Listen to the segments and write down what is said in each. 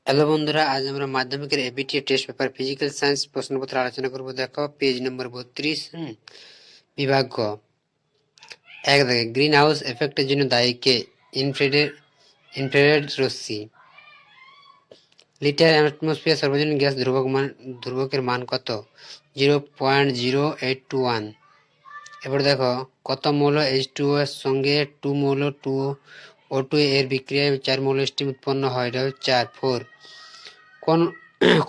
Hello বন্ধুরা, আজ আমরা মাধ্যমিকের ABT test paper physical science প্রশ্নপত্র আলোচনা করব। দেখো পেজ নম্বর 32, বিভাগ গ। এক দেখে গ্রিন হাউস এফেক্টের জন্য দায়ী কে? ইনফ্রারেড রশ্মি। লিটার অ্যাটমসফিয়ার সর্বজনীন গ্যাস ধ্রুবকের মান কত? 0.0821। এবার দেখো কত মৌল H2O এর সঙ্গে 2 মৌল O2 এর বিক্রিয়ায় 4 মৌল স্টিম উৎপন্ন হয়। এটা হচ্ছে 4।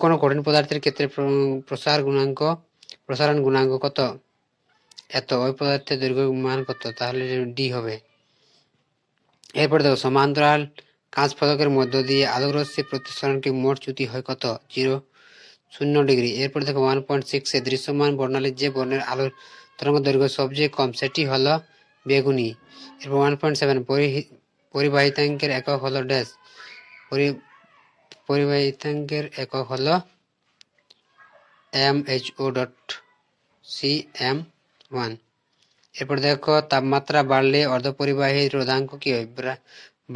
কোন কঠিন পদার্থের ক্ষেত্রে প্রসারণ গুণাঙ্ক কত? এত। ওই পদার্থের দৈর্ঘ্য মান কত? তাহলে ডি হবে। এরপর দেখো সমান্তরাল কাঁচ ফলকের মধ্য দিয়ে আলোক রশ্মির প্রতিসরণকে মোট চ্যুতি হয় কত? 0 ডিগ্রি। এরপর দেখো 1.6 এ দৃশ্যমান বর্ণালীর যে বর্ণের আলোর তরঙ্গ দৈর্ঘ্য সবচেয়ে কম সেটি হলো বেগুনি। এরপর 1.7 পরিবাহিতাঙ্কের একক হলো ড্যাশ। পরিবাহিতাঙ্কের একক হলো mho.cm1। এরপর দেখো তাপমাত্রা বাড়লে অর্ধপরিবাহী রোধাঙ্ক কি হয়?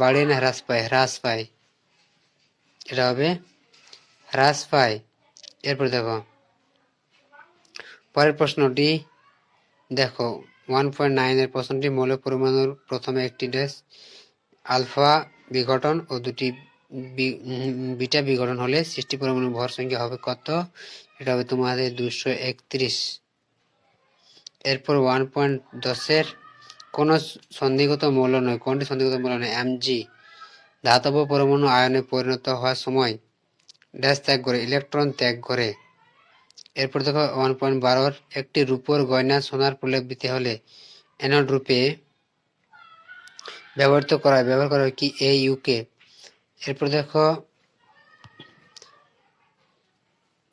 বাড়ে না হ্রাস পায়? হ্রাস পায়। এটা হবে হ্রাস পায়। এরপর দেখো পরের প্রশ্নটি দেখো 1.9 এর প্রশ্নটি মৌল পরমাণুর প্রথমে একটি ড্যাশ আলফা বিঘটন ও দুটি বিটা বিঘটন হলে সৃষ্টি পরমাণুর ভর সংখ্যা হবে কত? এটা হবে তোমাদের 231। এরপর 1.10 কোন সন্ধিগত মৌল নয়। কোনটি সন্ধিগত মৌল নয়? Mg। ধাতব পরমাণু আয়নে পরিণত হওয়ার সময় ড্যাশ ত্যাগ করে? ইলেকট্রন ত্যাগ করে। এরপর দেখো 1.12 একটি রূপোর গয়না সোনার প্রলেপ দিতে হলে অ্যানোড রূপে ব্যবহার করা হয় কি? AU কে। এরপর দেখো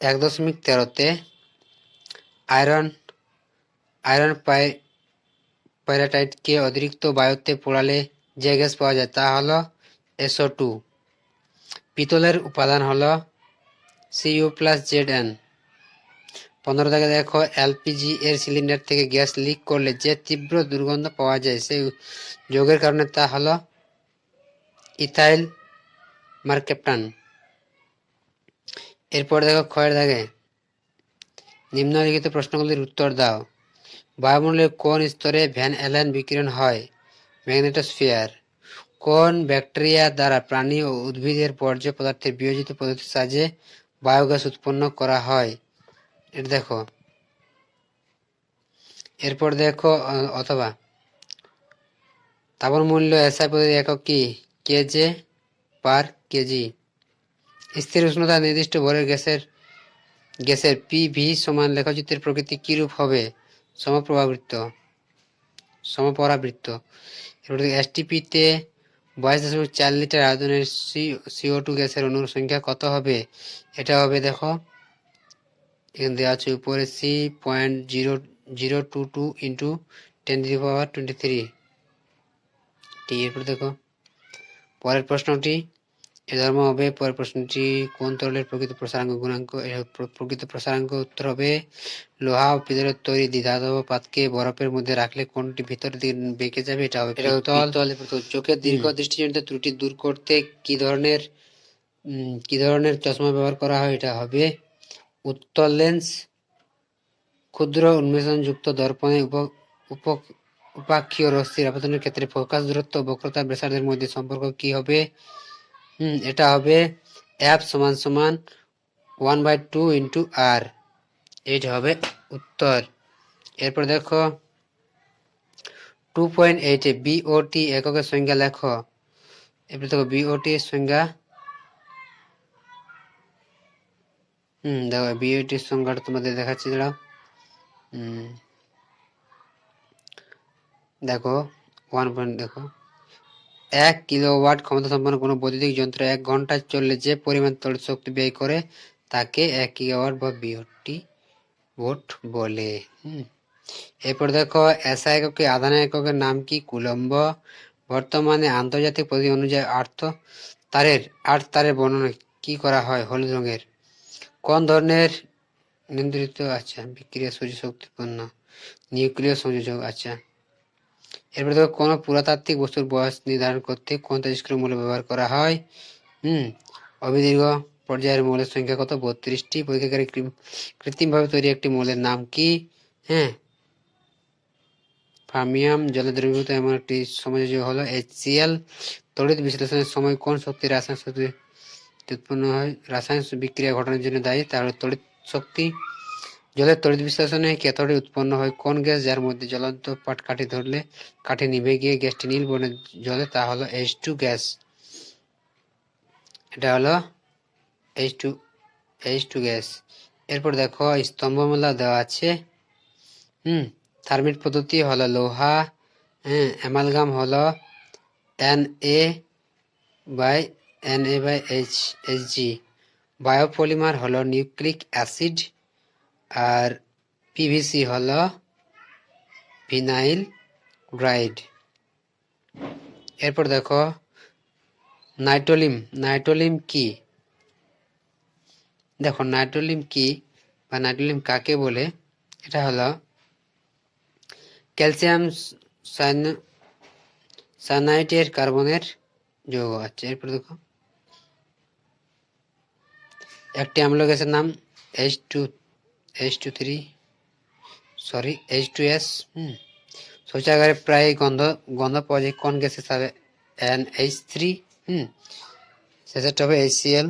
1.13-তে আয়রন পাইরাটাইটকে অতিরিক্ত বায়ুতে পোড়ালে যে গ্যাস পাওয়া যায় তা হলো SO2। পিতলের উপাদান হলো Cu+Zn। 15 থেকে দেখো এলপিজি এর সিলিন্ডার থেকে গ্যাস লিক করলে যে তীব্র দুর্গন্ধ পাওয়া যায় সেই যৌগের কারণে তা হলো ইথাইল মার্কেপটান। এরপর দেখো ক্ষয়ের দাগে নিম্নলিখিত প্রশ্নগুলির উত্তর দাও। বায়ুমণ্ডলের কোন স্তরে ভ্যান অ্যালেন বিকিরণ হয়? ম্যাগনেটোস্ফিয়ার। কোন ব্যাকটেরিয়া দ্বারা প্রাণী ও উদ্ভিদের বর্জ্য পদার্থের বিয়োজিত পদ্ধতির সাহায্যে বায়োগ্যাস উৎপন্ন করা হয়? এটা দেখো। এরপর দেখো অথবা তাপন মূল্য এসআই পদ্ধতির একক কি? কেজে পার কেজি। স্থির উষ্ণতা নির্দিষ্ট ভরের গ্যাসের পিভি সমান লেখচিত্রের প্রকৃতি কিরূপ হবে? সমপরাবৃত্ত। এরপর এসটিপিতে 22.4 লিটার আয়তনের CO2 গ্যাসের অণুর সংখ্যা কত হবে? এটা হবে দেখো এখানে দেওয়া আছে উপরে C.0022 ইন্টু 10⁻23। এরপর দেখো পরের প্রশ্নটি ধর্ম হবে। পরের প্রশ্নটি কোন তরলের প্রকৃত প্রসারাঙ্ক গুণাঙ্ক? প্রকৃত প্রসারাঙ্ক উত্তর হবে লোহা ও পিতলের তৈরি দ্বিধাতব পাতকে বরফের মধ্যে রাখলে কোনটি ভিতর দিকে বেঁকে যাবে? এটা হবে পিতল। চোখের দীর্ঘ দৃষ্টিজনিত ত্রুটি দূর করতে কি ধরনের চশমা ব্যবহার করা হয়? এটা হবে উত্তল লেন্স। ক্ষুদ্র উন্মেষণযুক্ত দর্পণে উপাক্ষীয় রশ্মির আপতনের ক্ষেত্রে ফোকাস দূরত্ব ও বক্রতা ব্যাসার্ধের মধ্যে সম্পর্ক কি হবে? এটা হবে F = 1/2 ইন্টু R। এইটা হবে উত্তর। এরপর দেখো 2.8 এ বিওটি এককের সংজ্ঞা লেখো। এরপর দেখো বিওটি এর সংজ্ঞা। দেখো বিওটির সংজ্ঞাটা তোমাদের দেখাচ্ছি। দাঁড়াও। দেখো 1 পয়েন্ট দেখো 1 কিলোওয়াট ক্ষমতা সম্পন্ন কোনো বৈদ্যুতিক যন্ত্র 1 ঘন্টা চললে যে পরিমাণ তড়িৎ শক্তি ব্যয় করে তাকে 1 গিগাওয়াট বা বিওটি ভোল্ট বলে। এরপর দেখো এসআই এককে আধান এককের নাম কি? কুলম্ব। বর্তমানে আন্তর্জাতিক পদ্ধতি অনুযায়ী আট তারের বর্ণনা কি করা হয়? হলুদ রঙের। কোন ধরনের নিয়ন্ত্রিত বিক্রিয়া সূর্য শক্তিপূর্ণ? নিউক্লিয় সংযোজক। এরপর দেখো কোন পুরাতাত্ত্বিক বস্তুর বয়স নির্ধারণ করতে কোন তেজস্ক্রিয় মৌল ব্যবহার করা হয়? অবিদীর্ঘ পর্যায়ের মৌলের সংখ্যা কত? 32টি। পরীক্ষাগারে কৃত্রিমভাবে তৈরি একটি মৌলের নাম কি? হ্যাঁ, ফার্মিয়াম। জলে দ্রবীভূত এমন একটি সমযোজী হলো HCl। তড়িৎ বিশ্লেষণের সময় কোন শক্তি রাসায়নিক শক্তি উৎপন্ন হয়, রাসায়নিক বিক্রিয়া ঘটানোর জন্য দায়ী, তা হলো তড়িৎ শক্তি। জলের তড়িৎ বিশ্লেষণে ক্যাথোডে উৎপন্ন হয় কোন গ্যাস, যার মধ্যে জ্বলন্ত পাটকাঠি ধরলে কাঠি নিভে গিয়ে গ্যাসটি নীল বর্ণে জ্বলে, তা হলো H2 গ্যাস। এটা হলো H2 গ্যাস। এরপর দেখো স্তম্ভমালা দেওয়া আছে। থার্মিট পদ্ধতি হলো লোহা। অ্যামালগাম হলো Na/HG। বায়োপলিমার হলো নিউক্লিক অ্যাসিড। আর পিভিসি হলো ভিনাইল ক্লোরাইড। এরপর দেখো নাইট্রোলিম কি? দেখো নাইট্রোলিম কি বা নাইট্রোলিম কাকে বলে? এটা হলো ক্যালসিয়াম সায়ানাইডের কার্বনের যৌগ। আচ্ছা, এরপর দেখো একটি আম্ল গ্যাসের নাম H2S। শৌচাগারে প্রায় গন্ধ পাওয়া যায় কোন গ্যাসের সাথে? NH3। শেষেরটা হবে HCl।